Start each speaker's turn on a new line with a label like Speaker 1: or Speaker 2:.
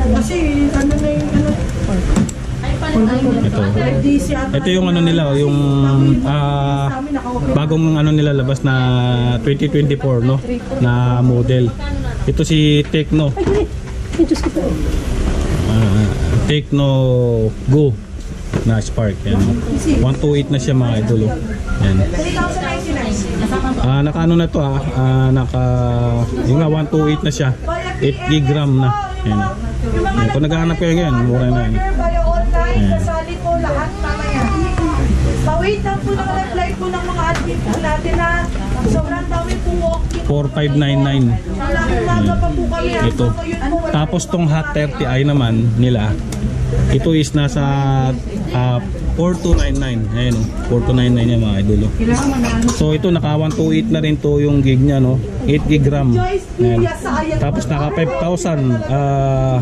Speaker 1: Kasi ano na yung ano.
Speaker 2: Ito yung ano nila, yung bagong ano nila labas na 2024 no na model. Ito si Tecno. Tecno Go na Spark yan. 128 na siya mga idol. Yan. Naka ano na to naka yung nga 128 na siya. 8 GB RAM na. Yan. Yan. Kung naghahanap kayo ngayon, mura na yan.
Speaker 1: Kasali po lahat mamaya. Pawait lang po naka-reply po ng mga admin po natin na sobrang dami po walking.
Speaker 2: 4599.
Speaker 1: Umaga pa po kami.
Speaker 2: Ito. Tapos tong Hot 30i naman nila, ito is nasa 4299. Ayun, 4299 yan mga idol. So ito naka 128 na rin to yung gig niya no. 8 GB RAM. Ayan. Tapos naka 5,000